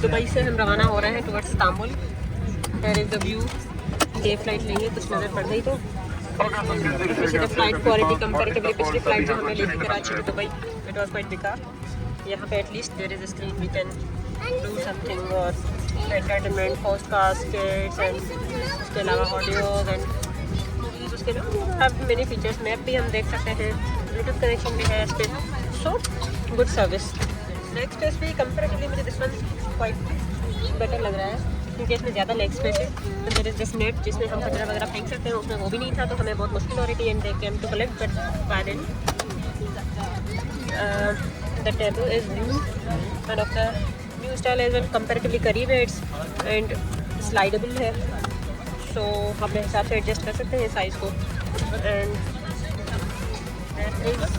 Dubai से हम रवाना हो रहे हैं towards Istanbul. There is the view. Day flight लेंगे, कुछ नज़र पड़ गई तो पिछले फ्लाइट क्वालिटी कंपेरेटिवली पिछली फ्लाइट जो हमें लेके Karachi to Dubai it was quite बेकार। यहाँ पे at least there is a screen we can do something और एंटरटेनमेंट पॉडकास्ट एंड उसके अलावा ऑडियोज एंड मूवीज़, उसके अलावा मेनी फीचर्स। मैप भी हम देख सकते हैं, ब्लूटूथ कनेक्शन भी है इस पर। So good service. Next space भी कंपेरेटिवली मुझे दिस वन क्वाइट बेटर लग रहा है क्योंकि इसमें ज़्यादा लेग स्पेस है। तो देयर इज़ दिस नेट जिसमें हम कचरा वगैरह फेंक सकते हैं, उसमें वो भी नहीं था तो हमें बहुत मुश्किल हो रही थी and they came to collect but by then the table is new and of the new style as well comparatively करीब है इट्स एंड स्लाइडेबल है। सो अपने हिसाब से एडजस्ट कर सकते हैं साइज़ को। And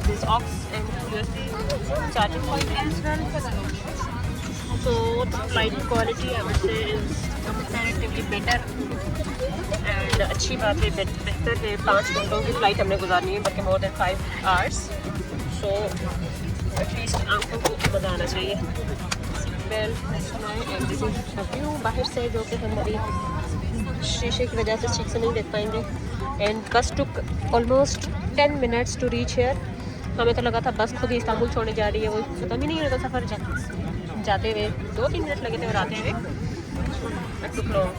this aux and USB charging point as well. So the flight quality I would say is comparatively better and अच्छी बात है, बेहतर है। 5 घंटों की फ़्लाइट हमने गुजारनी है बल्कि more than 5 hours. So at least आंखों को मज़ा आना चाहिए। Well, and this is a view बाहर से जो कि हम अभी शीशे की वजह से ठीक से नहीं देख पाएंगे। And bus took almost 10 minutes to reach here. हमें तो लगा था बस खुद ही इस्तांबुल छोड़ने जा रही है, वो ख़त्म ही नहीं होता सफ़र। जाते हुए 2-3 मिनट लगे थे और आते हुए took long.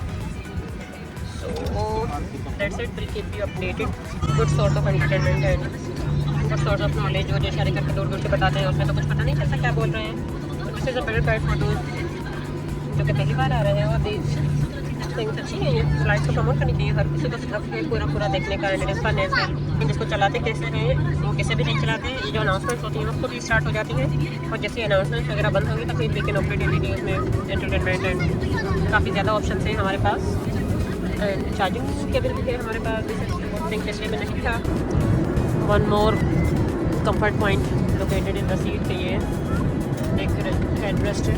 So that's it, will keep you updated. Good sort of entertainment and good sort of knowledge. वो जो इशारे करके दूर दूर से बताते हैं उसमें तो कुछ पता नहीं चलता क्या बोल रहे हैं। This is a better guide for दोस्त जो कि पहली बार आ रहे हैं। और दीज थिंग्स अच्छी है, ये फ्लाइट को प्रमोट करनी चाहिए हर किसी को सिर्फ पूरा देखने का। And fun as well. जिसको चलाते कैसे हैं वो कैसे भी नहीं चलाते। ये जो अनाउंसमेंट्स होती हैं वो खुद ही स्टार्ट हो जाती हैं और जैसे अनाउंसमेंट्स वगैरह बंद होंगी तो फिर we can operate any news में एंटरटेनमेंट एंड काफ़ी ज़्यादा ऑप्शन हैं हमारे पास। एंड चार्जिंग केबल भी है हमारे पास, थिंक पिछले में नहीं था। One more comfort point located in the seat पे ये एक हेड रेस्ट है।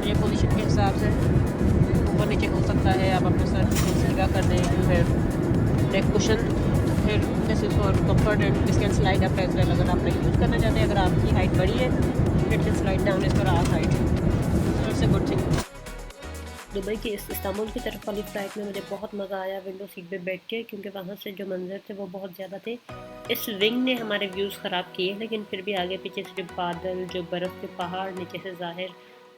ये पोजीशन के हिसाब से ऊपर नीचे हो सकता है, आप अपने सर सीधा कर दें फिर नेक कुशन। फिर this is for comfort and this can slide up as well. अगर आप नहीं यूज़ करना चाहते, अगर आपकी हाइट बड़ी है it can slide down is for our height. So it's a good thing. Dubai की इस्तांबुल की तरफ वाली फ़्लाइट में मुझे बहुत मज़ा आया विंडो सीट पे बैठ के, क्योंकि वहाँ से जो मंजर थे वो बहुत ज़्यादा थे। इस विंग ने हमारे व्यूज़ ख़राब किए, लेकिन फिर भी आगे पीछे से जो बादल, जो बर्फ़ के पहाड़ नीचे से ज़ाहिर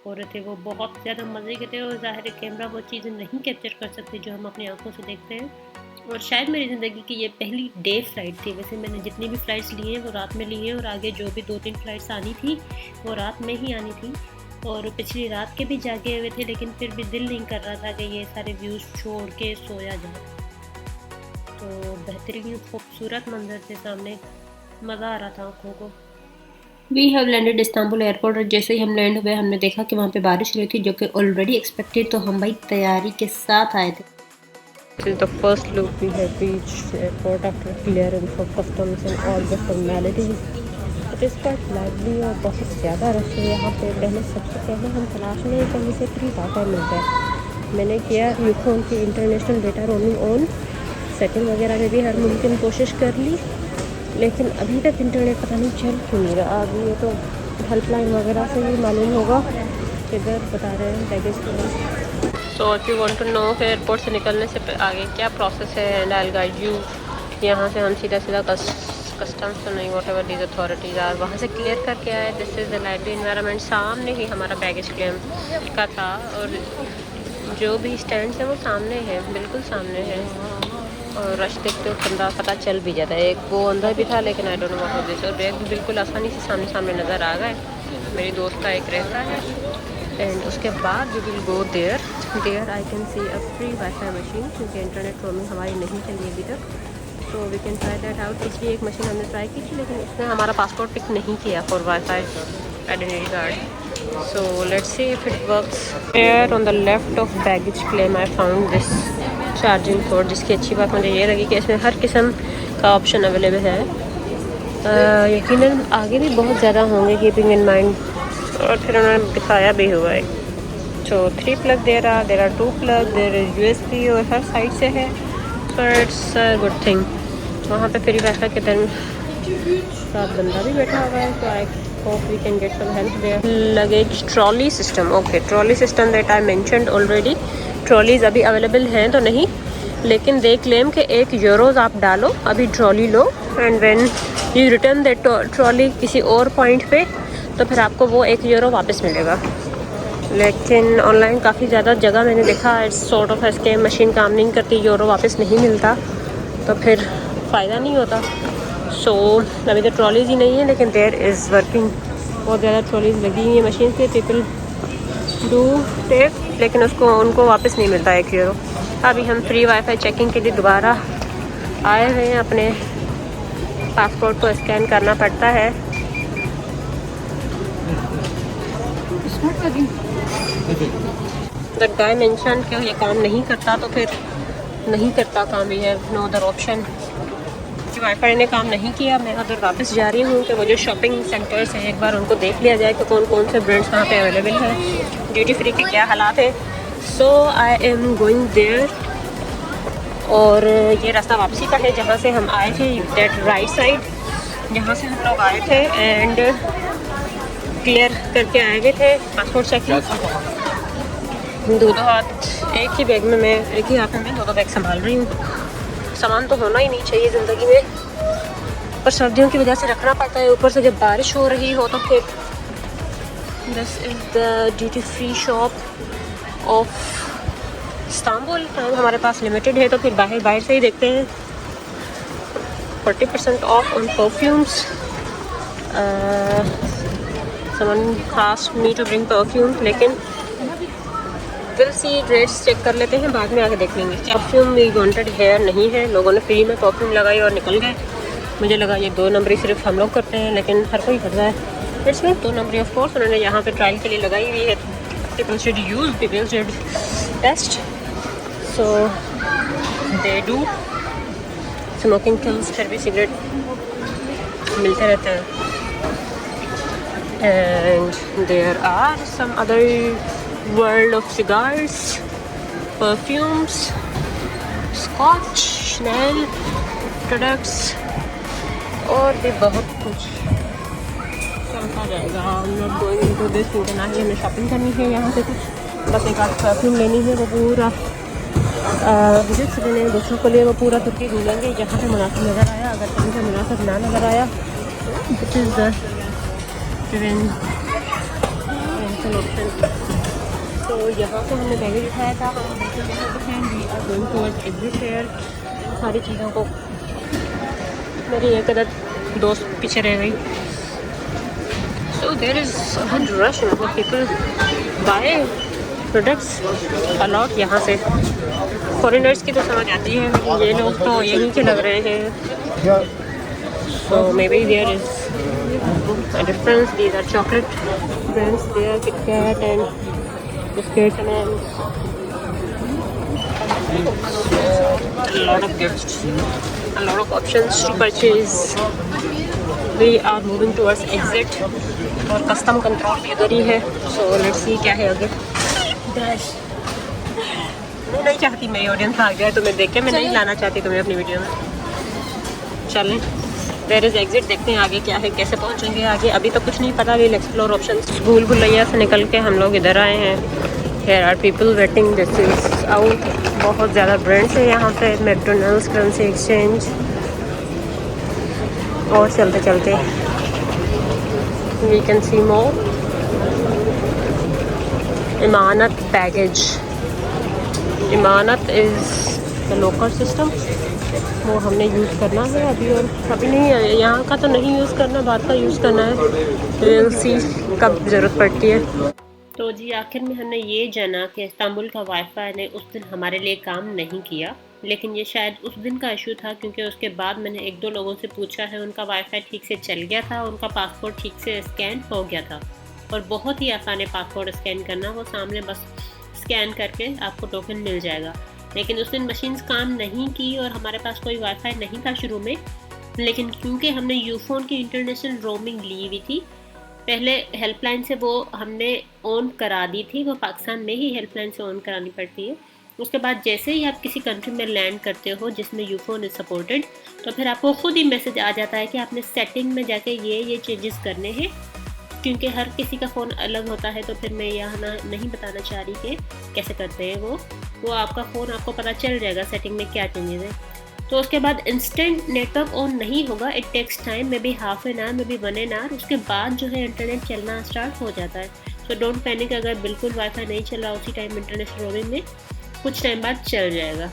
हो रहे थे वो बहुत ज़्यादा मज़े के थे। और ज़ाहिर कैमरा वो चीज़ें नहीं कैप्चर कर सकते जो हम अपनी आंखों से देखते हैं। और शायद मेरी ज़िंदगी की ये पहली डे फ़्लाइट थी। वैसे मैंने जितनी भी फ़्लाइट्स ली हैं वो रात में ली हैं, और आगे जो भी 2-3 फ़्लाइट्स आनी थी वो रात में ही आनी थी। और पिछली रात के भी जागे हुए थे, लेकिन फिर भी दिल नहीं कर रहा था कि ये सारे व्यूज़ छोड़ के सोया जाए। तो बेहतरीन खूबसूरत मंजर थे सामने, मज़ा आ रहा था आँखों को। We have landed Istanbul airport, और जैसे ही हम लैंड हुए हमने देखा कि वहाँ पे बारिश हुई थी, जो कि ऑलरेडी एक्सपेक्टेड। तो हम भाई तैयारी के साथ आए थे। This is the first look we have reached airport after clearance of customs and all the formalities. It is quite lively और बहुत ज़्यादा रश है यहाँ पे। सबसे पहले हम तलाश में कहीं से फ्री वाईफाई मिलता है। मैंने किया यूफोन की international data roaming on, setting वगैरह में भी हर मुमकिन कोशिश कर ली, लेकिन अभी तक इंटरनेट पता नहीं चल क्यों नहीं रहा। अभी ये तो हेल्पलाइन वगैरह से भी मालूम होगा, इधर बता रहे हैं बैगेज के लिए। So if you want to know कि एयरपोर्ट से निकलने से आगे क्या प्रोसेस है, and I will guide you. यहाँ से हम सीधा कस्टम्स तो नहीं, whatever these authorities are, वहाँ से क्लियर करके आए। This is the lightly environment. सामने ही हमारा बैगेज क्लेम का था, और जो भी स्टैंड है वो सामने है, बिल्कुल सामने है। और रश देखते हो बंदा पता चल भी जाता है। एक वो अंदर भी था, लेकिन I don't know what was this, और बैग बिल्कुल आसानी से सामने नज़र आ गए। मेरी दोस्त का एक रहता है। एंड उसके बाद we will go there I can see a free wifi machine, क्योंकि इंटरनेट रोमिंग हमारी नहीं चली अभी तक। तो we can try that out. पिछली एक मशीन हमने ट्राई की थी, लेकिन उसने हमारा पासपोर्ट पिक नहीं किया for wifi identity card. So let's see if it works. There on the left of baggage claim I found this charging port, जिसकी अच्छी बात मुझे ये लगी कि इसमें हर किस्म का ऑप्शन अवेलेबल है। यकीनन आगे भी बहुत ज़्यादा होंगे, कीपिंग इन माइंड। और फिर उन्होंने दिखाया भी हुआ है। So 3 plug there are 2 plug, there is USB, और हर साइड से है। So it's a good thing. वहाँ पे फ्री वाईफाई के साथ बंदा भी बैठा हुआ है, तो आई hope we can get some help there. Luggage trolley system. Okay, trolley system that I mentioned already. Trolleys अभी अवेलेबल हैं तो नहीं, लेकिन दे क्लेम के €1 आप डालो, अभी trolley low, and when you return that trolley किसी और पॉइंट पे, तो फिर आपको वो €1 वापस मिलेगा। लेकिन ऑनलाइन काफ़ी ज़्यादा जगह मैंने देखा it's sort of scam, machine काम नहीं करती, यूरो वापस नहीं मिलता, तो फिर फ़ायदा नहीं होता। सो अभी तो ट्रॉलीज़ ही नहीं है, लेकिन देयर इज़ वर्किंग, बहुत ज़्यादा ट्रॉलीज़ लगी हुई है मशीन से, पीपल डू टेक, लेकिन उनको वापस नहीं मिलता €1। अभी हम फ्री वाईफाई चेकिंग के लिए दोबारा आए हुए हैं, अपने पासपोर्ट को स्कैन करना पड़ता है। द गाय मेंशन कि ये काम नहीं करता, तो फिर नहीं करता काम, ये नो अदर ऑप्शन। वाईफाई ने काम नहीं किया, मैं उधर वापस जा रही हूँ कि वो जो शॉपिंग सेंटर्स हैं एक बार उनको देख लिया जाए कि कौन कौन से ब्रांड्स वहाँ पे अवेलेबल हैं, ड्यूटी फ्री के क्या हालात हैं। सो आई एम गोइंग देयर, और ये रास्ता वापसी का है जहाँ से हम आए थे, दैट राइट साइड जहाँ से हम लोग आए थे, एंड क्लियर करके आए हुए थे पासपोर्ट चेकिंग। दो हाथ एक ही बैग में, मैं एक ही हाथ में दो बैग संभाल रही हूँ। सामान तो होना ही नहीं चाहिए ज़िंदगी में, पर सर्दियों की वजह से रखना पड़ता है, ऊपर से जब बारिश हो रही हो तो फिर। This is the duty free shop of Istanbul. Time हमारे पास लिमिटेड है, तो फिर बाहर से ही देखते हैं। 40% off on perfumes. Someone asked me to bring perfume, लेकिन विल सी, रेट्स चेक कर लेते हैं, बाद में आके देख लेंगे। परफ्यूम वी वांटेड हेयर नहीं है, लोगों ने फ्री में परफ्यूम लगाई और निकल गए। मुझे लगा ये 2 नंबरी सिर्फ हम लोग करते हैं, लेकिन हर कोई कर रहा है। इट्स मीन 2 नंबरी ऑफ कोर्स उन्होंने यहाँ पे ट्रायल के लिए लगाई हुई है। People should use, people should test, so they do. Smoking kills, फिर भी सिगरेट मिलते रहते हैं। And there are some other world of cigars, perfumes, scotch, Chanel products, और भी बहुत कुछ चलता जाएगा। I'm not going into this, क्योंकि ना ही हमें शॉपिंग करनी है यहाँ से कुछ, बस एक आध परफ्यूम लेनी है, वो पूरा विजिट्स लेने हैं दूसरों के लिए, वो पूरा तुर्की घूमेंगे जहाँ पे मुनासिब नज़र आया। अगर कहीं से मुनासिब ना नज़र आया, विच इज़ द ऑप्शन। तो यहाँ से हमने बैगेज उठाया था, हम बिल्कुल यहाँ पे हैं, we are going towards exit fair. सारी चीज़ों को, मेरी एक अदद दोस्त पीछे रह गई। So there is a good rush, people buy products a lot यहाँ से। फॉरेनर्स की तो समझ आती है, लेकिन ये लोग तो यहीं के लग रहे हैं। So maybe there is a difference. These are chocolate brands there, Kit Kat and biscuits and a lot of gifts, a lot of options to purchase. We are moving towards exit, और custom control भी उधर ही है। So let's see क्या है आगे। मैं नहीं चाहती मेरी ऑडियंस आ जाए तुम्हें देख के, मैं नहीं लाना चाहती तुम्हें अपनी वीडियो में। चलें, देयर इज़ एग्जिट, देखते हैं आगे क्या है, कैसे पहुंचेंगे आगे। अभी तो कुछ नहीं पता, विल एक्सप्लोर ऑप्शंस। भूल भुलैया से निकल के हम लोग इधर आए हैं। Here are people waiting, this is out. बहुत ज़्यादा ब्रांड्स है यहाँ पे, मैकडोनल्ड्स, करेंसी एक्सचेंज, और चलते चलते वी कैन सी मोर। इमानत बैगेज, इमानत इज़ द लोकल सिस्टम, वो हमने यूज़ करना है अभी, और अभी नहीं है यहाँ का तो नहीं यूज़ करना, बाद का यूज़ करना है। विल सी कब ज़रूरत पड़ती है। तो जी आखिर में हमने ये जाना कि इस्तांबुल का वाईफाई ने उस दिन हमारे लिए काम नहीं किया, लेकिन ये शायद उस दिन का इशू था, क्योंकि उसके बाद मैंने 1-2 लोगों से पूछा है, उनका वाईफाई ठीक से चल गया था, उनका पासपोर्ट ठीक से स्कैन हो गया था, और बहुत ही आसान है पासपोर्ट स्कैन करना, वो सामने बस स्कैन करके आपको टोकन मिल जाएगा। लेकिन उस दिन मशीन्स काम नहीं की और हमारे पास कोई वाईफाई नहीं था शुरू में, लेकिन क्योंकि हमने यूफोन की इंटरनेशनल रोमिंग ली हुई थी, पहले हेल्पलाइन से वो हमने ऑन करा दी थी, वो पाकिस्तान में ही हेल्पलाइन से ऑन करानी पड़ती है। उसके बाद जैसे ही आप किसी कंट्री में लैंड करते हो जिसमें यूफोन इज़ सपोर्टेड, तो फिर आपको खुद ही मैसेज आ जाता है कि आपने सेटिंग में जाके ये चेंजेस करने हैं, क्योंकि हर किसी का फ़ोन अलग होता है तो फिर मैं यहाँ नहीं बताना चाह रही कि कैसे करते हैं वो आपका फ़ोन आपको पता चल जाएगा सेटिंग में क्या चेंजेस है। तो उसके बाद इंस्टेंट नेटवर्क ऑन नहीं होगा, it takes time, maybe half an hour, maybe 1 an hour, उसके बाद जो है इंटरनेट चलना स्टार्ट हो जाता है। सो डोंट पैनिक, अगर बिल्कुल वाईफाई नहीं चल रहा उसी टाइम इंटरनेशनल रोमिंग में कुछ टाइम बाद चल जाएगा।